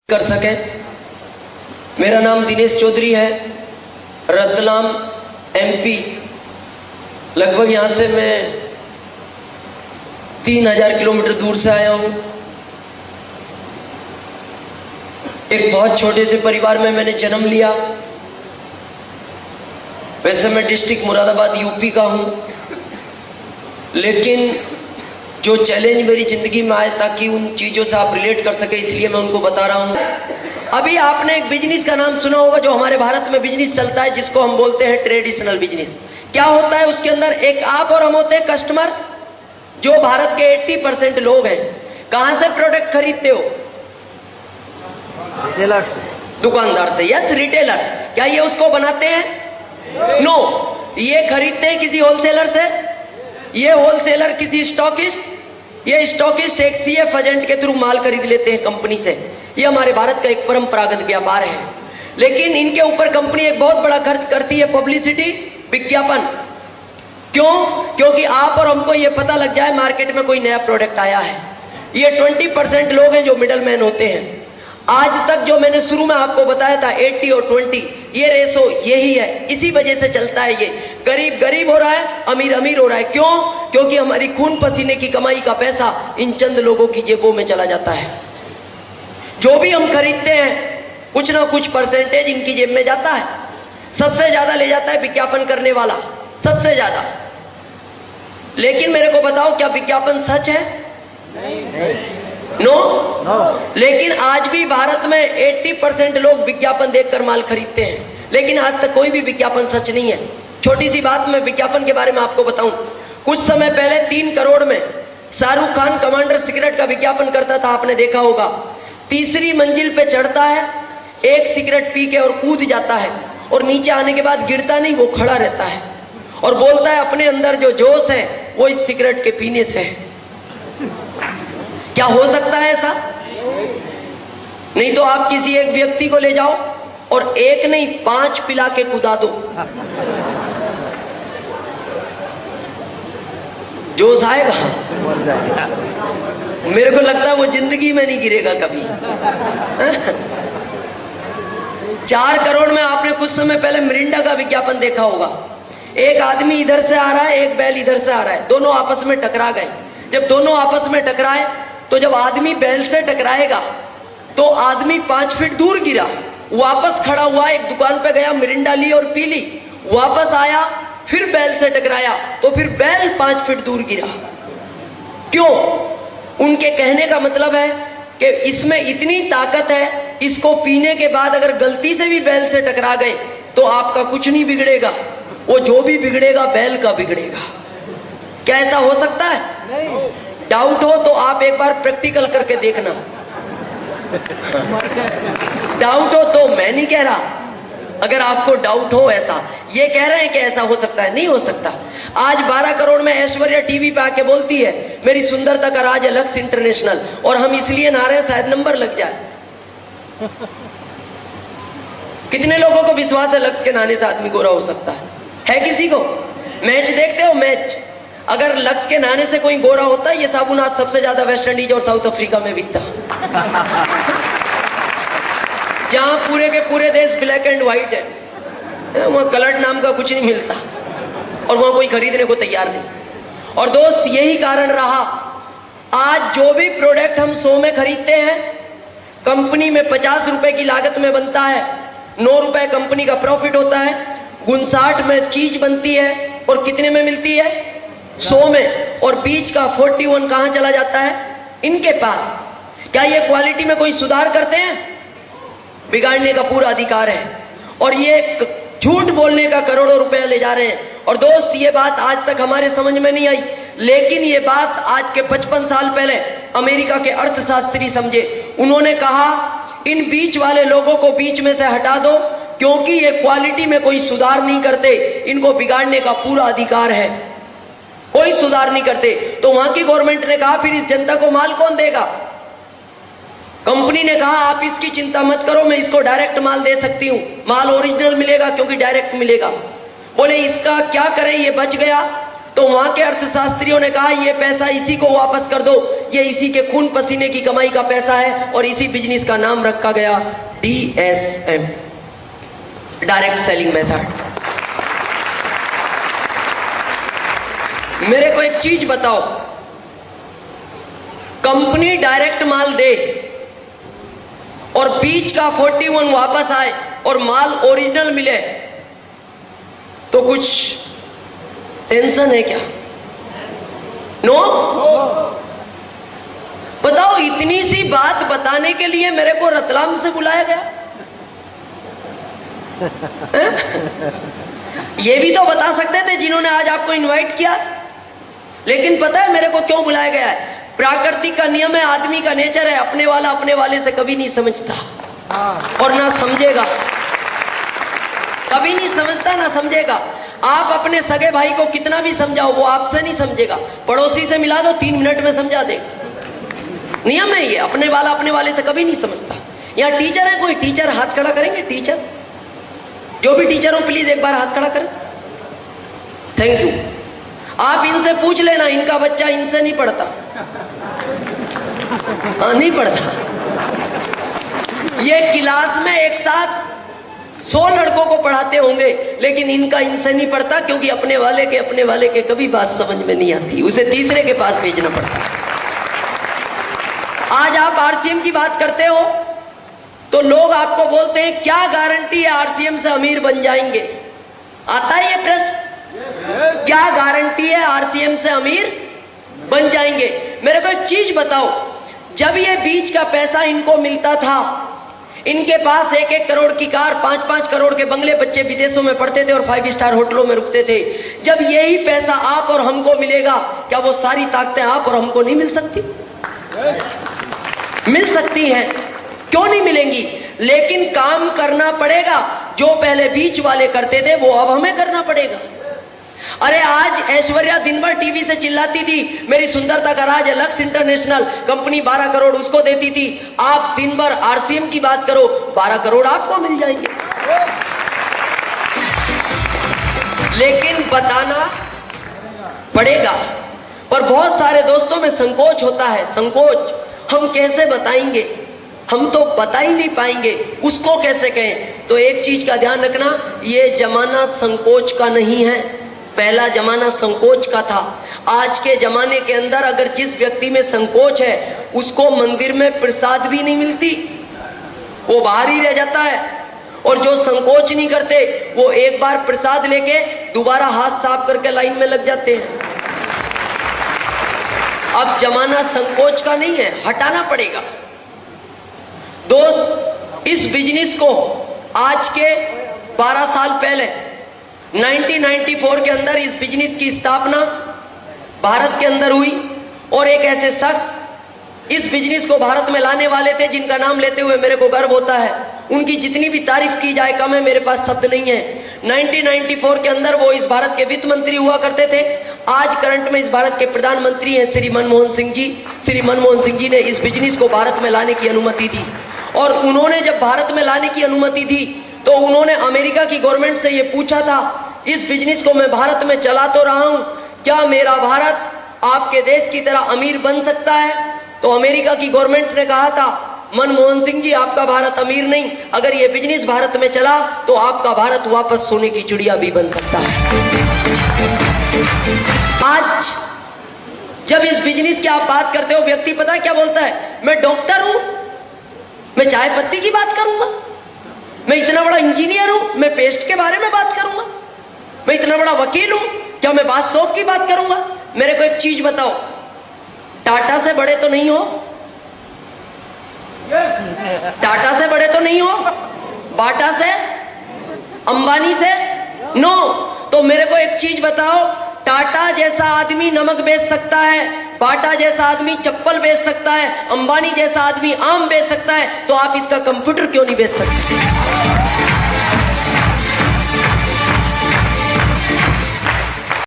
कर सके। मेरा नाम दिनेश चौधरी है, रतलाम एमपी। लगभग यहाँ से मैं 3000 किलोमीटर दूर से आया हूँ। एक बहुत छोटे से परिवार में मैंने जन्म लिया। वैसे मैं डिस्ट्रिक्ट मुरादाबाद यूपी का हूँ, लेकिन जो चैलेंज मेरी ज़िंदगी में आए ताकि उन चीज़ों से आप रिलेट कर सके, इसलिए मैं उनको बता रहा हूँ। अभी आपने एक बिजनेस का नाम सुना होगा जो हमारे भारत में बिजनेस चलता है, जिसको हम बोलते हैं ट्रेडिशनल बिजनेस। क्या होता है उसके अंदर? एक आप और हम होते हैं कस्टमर, जो भारत के 80% लोग हैं। कहाँ से प्रोडक्ट खरीदते हो? रिटेलर से, दुकानदार से। Yes, retailer. क्या ये उसको बनाते हैं? नो। ये खरीदते हैं किसी होलसेलर से। ये होलसेलर किसी स्टॉकिस्ट, ये स्टॉकिस्ट एक सीएफ एजेंट के थ्रू माल खरीद लेते हैं कंपनी से। ये हमारे भारत का एक परंपरागत व्यापार है। लेकिन इनके ऊपर कंपनी एक बहुत बड़ा खर्च करती है, पब्लिसिटी, विज्ञापन। क्यों? क्योंकि आप और हमको ये पता लग जाए मार्केट में कोई नया प्रोडक्ट आया है। ये 20% लोग हैं जो मिडल मैन होते हैं। आज तक जो मैंने शुरू में आपको बताया था 80 और 20, ये रेशो यही है। इसी वजह से चलता है। ये गरीब गरीब हो रहा है, अमीर अमीर हो रहा है। क्यों? क्योंकि हमारी खून पसीने की कमाई का पैसा इन चंद लोगों की जेबों में चला जाता है। जो भी हम खरीदते हैं कुछ ना कुछ परसेंटेज इनकी जेब में जाता है। सबसे ज्यादा ले जाता है विज्ञापन करने वाला, सबसे ज्यादा। लेकिन मेरे को बताओ, क्या विज्ञापन सच है? नो। लेकिन आज भी भारत में 80% लोग विज्ञापन देखकर माल खरीदते हैं, लेकिन आज तक कोई भी विज्ञापन सच नहीं है। छोटी सी बात मैं विज्ञापन के बारे में आपको बताऊं। कुछ समय पहले 3 करोड़ में शाहरुख खान कमांडर सिगरेट का विज्ञापन करता था, आपने देखा होगा। तीसरी मंजिल पे चढ़ता है, एक सिगरेट पी के और कूद जाता है, और नीचे आने के बाद गिरता नहीं, वो खड़ा रहता है और बोलता है अपने अंदर जो जोश है वो इस सिगरेट के पीने से है। क्या हो सकता है ऐसा? नहीं तो आप किसी एक व्यक्ति को ले जाओ और एक नहीं 5 पिला के कुदा दो, जोश आएगा? मेरे को लगता है वो जिंदगी में नहीं गिरेगा कभी। 4 करोड़ में आपने कुछ समय पहले मिरिंडा का विज्ञापन देखा होगा। एक आदमी इधर से आ रहा है, एक बैल इधर से आ रहा है, दोनों आपस में टकरा गए। जब दोनों आपस में टकराए तो जब आदमी बैल से टकराएगा तो आदमी 5 फीट दूर गिरा, वापस खड़ा हुआ, एक दुकान पे गया, मिरिंडा ली और पी ली, वापस आया, फिर बैल से टकराया तो फिर बैल 5 फीट दूर गिरा। क्यों? उनके कहने का मतलब है कि इसमें इतनी ताकत है, इसको पीने के बाद अगर गलती से भी बैल से टकरा गए तो आपका कुछ नहीं बिगड़ेगा, वो जो भी बिगड़ेगा बैल का बिगड़ेगा। क्या ऐसा हो सकता है? नहीं। डाउट हो तो आप एक बार प्रैक्टिकल करके देखना। डाउट हो तो मैं नहीं कह रहा, अगर आपको डाउट हो ऐसा, ये कह रहे हैं कि ऐसा हो सकता है, नहीं हो सकता। आज 12 करोड़ में ऐश्वर्या टीवी पे आके बोलती है मेरी सुंदरता का राज है लक्स इंटरनेशनल, और हम इसलिए ना रहे हैं शायद नंबर लग जाए। कितने लोगों को विश्वास है लक्स के नहाने से आदमी गोरा हो सकता है किसी को? मैच देखते हो? मैच अगर लक्स के नहाने से कोई गोरा होता है, ये साबुन आज सबसे ज्यादा वेस्ट इंडीज और साउथ अफ्रीका में बिकता, जहां पूरे के पूरे देश ब्लैक एंड व्हाइट है, वहां कलर्ड नाम का कुछ नहीं मिलता और वहां कोई खरीदने को तैयार नहीं। और दोस्त, यही कारण रहा, आज जो भी प्रोडक्ट हम 100 में खरीदते हैं, कंपनी में 50 रुपए की लागत में बनता है, 9 रुपए कंपनी का प्रॉफिट होता है, 59 में चीज बनती है और कितने में मिलती है? 100 में। और बीच का 41 कहां चला जाता है? इनके पास। क्या ये क्वालिटी में कोई सुधार करते हैं? बिगाड़ने का पूरा अधिकार है, और ये झूठ बोलने का करोड़ों रुपए ले जा रहे हैं। और दोस्त, ये बात आज तक हमारे समझ में नहीं आई, लेकिन ये बात आज के 55 साल पहले अमेरिका के अर्थशास्त्री समझे। उन्होंने कहा इन बीच वाले लोगों को बीच में से हटा दो, क्योंकि ये क्वालिटी में कोई सुधार नहीं करते, इनको बिगाड़ने का पूरा अधिकार है, कोई सुधार नहीं करते। तो वहां की गवर्नमेंट ने कहा फिर इस जनता को माल कौन देगा? कंपनी ने कहा आप इसकी चिंता मत करो, मैं इसको डायरेक्ट माल दे सकती हूं, माल ओरिजिनल मिलेगा क्योंकि डायरेक्ट मिलेगा। बोले इसका क्या करें, ये बच गया तो वहां के अर्थशास्त्रियों ने कहा ये पैसा इसी को वापस कर दो, ये इसी के खून पसीने की कमाई का पैसा है, और इसी बिजनेस का नाम रखा गया DSM, डायरेक्ट सेलिंग मेथड। मेरे को एक चीज बताओ, कंपनी डायरेक्ट माल दे और बीच का 41 वापस आए और माल ओरिजिनल मिले तो कुछ टेंशन है क्या? नो? बताओ, इतनी सी बात बताने के लिए मेरे को रतलाम से बुलाया गया? ये भी तो बता सकते थे जिन्होंने आज आपको इनवाइट किया। लेकिन पता है मेरे को क्यों बुलाया गया है? प्राकृतिक का नियम है, आदमी का नेचर है, अपने वाला अपने वाले से कभी नहीं समझता और ना समझेगा, कभी नहीं समझता ना समझेगा। आप अपने सगे भाई को कितना भी समझाओ वो आपसे नहीं समझेगा, पड़ोसी से मिला दो 3 मिनट में समझा देगा। नियम है ये, अपने वाला अपने वाले से कभी नहीं समझता। यहाँ टीचर है, कोई टीचर हाथ खड़ा करेंगे? टीचर, जो भी टीचर हो प्लीज एक बार हाथ खड़ा करें। Thank you. आप इनसे पूछ लेना, इनका बच्चा इनसे नहीं पढ़ता। नहीं पढ़ता। ये क्लास में एक साथ 100 लड़कों को पढ़ाते होंगे, लेकिन इनका इनसे नहीं पढ़ता, क्योंकि अपने वाले के कभी बात समझ में नहीं आती, उसे तीसरे के पास भेजना पड़ता है। आज आप RCM की बात करते हो तो लोग आपको बोलते हैं क्या गारंटी है RCM से अमीर बन जाएंगे? आता है ये प्रश्न? क्या गारंटी है RCM से अमीर बन जाएंगे? मेरे को एक चीज बताओ, जब ये बीच का पैसा इनको मिलता था, इनके पास 1-1 करोड़ की कार, 5-5 करोड़ के बंगले, बच्चे विदेशों में पढ़ते थे और 5 स्टार होटलों में रुकते थे। जब यही पैसा आप और हमको मिलेगा, क्या वो सारी ताकतें आप और हमको नहीं मिल सकती? मिल सकती हैं, क्यों नहीं मिलेंगी? लेकिन काम करना पड़ेगा। जो पहले बीच वाले करते थे वो अब हमें करना पड़ेगा। अरे आज ऐश्वर्या दिन भर टीवी से चिल्लाती थी मेरी सुंदरता का राज है, लक्स इंटरनेशनल कंपनी 12 करोड़ उसको देती थी। आप दिन भर RCM की बात करो, 12 करोड़ आपको मिल जाएंगे। लेकिन बताना पड़ेगा। पर बहुत सारे दोस्तों में संकोच होता है, संकोच। हम कैसे बताएंगे? हम तो बता ही नहीं पाएंगे, उसको कैसे कहें? तो एक चीज का ध्यान रखना, ये जमाना संकोच का नहीं है। पहला जमाना संकोच का था। आज के जमाने के अंदर अगर जिस व्यक्ति में संकोच है उसको मंदिर में प्रसाद भी नहीं मिलती, वो बाहर ही रह जाता है। और जो संकोच नहीं करते वो एक बार प्रसाद लेके दोबारा हाथ साफ करके लाइन में लग जाते हैं। अब जमाना संकोच का नहीं है, हटाना पड़ेगा। दोस्त, इस बिजनेस को आज के 12 साल पहले 1994 के अंदर इस बिजनेस की स्थापना भारत के अंदर हुई और एक ऐसे शख्स इस बिजनेस को भारत में लाने वाले थे जिनका नाम लेते हुए मेरे को गर्व होता है। उनकी जितनी भी तारीफ की जाए कम है, मेरे पास शब्द नहीं है। 1994 के अंदर वो इस भारत के वित्त मंत्री हुआ करते थे। आज करंट में इस भारत के प्रधानमंत्री हैं श्री मनमोहन सिंह जी। श्री मनमोहन सिंह जी ने इस बिजनेस को भारत में लाने की अनुमति दी। और उन्होंने जब भारत में लाने की अनुमति दी तो उन्होंने अमेरिका की गवर्नमेंट से ये पूछा था, इस बिजनेस को मैं भारत में चला तो रहा हूं, क्या मेरा भारत आपके देश की तरह अमीर बन सकता है? तो अमेरिका की गवर्नमेंट ने कहा था, मनमोहन सिंह जी आपका भारत अमीर नहीं, अगर ये बिजनेस भारत में चला तो आपका भारत वापस सोने की चिड़िया भी बन सकता है। आज जब इस बिजनेस की आप बात करते हो, व्यक्ति पता है क्या बोलता है? मैं डॉक्टर हूं, मैं चाय पत्ती की बात करूंगा, मैं इतना बड़ा इंजीनियर हूं, मैं पेस्ट के बारे में बात करूंगा, मैं इतना बड़ा वकील हूं, क्या मैं बात शॉप की बात करूंगा? मेरे को एक चीज बताओ, टाटा से बड़े तो नहीं हो? टाटा से बड़े तो नहीं हो? बाटा से, अंबानी से? नो। तो मेरे को एक चीज बताओ, टाटा जैसा आदमी नमक बेच सकता है, बाटा जैसा आदमी चप्पल बेच सकता है, अंबानी जैसा आदमी आम बेच सकता है, तो आप इसका कंप्यूटर क्यों नहीं बेच सकते?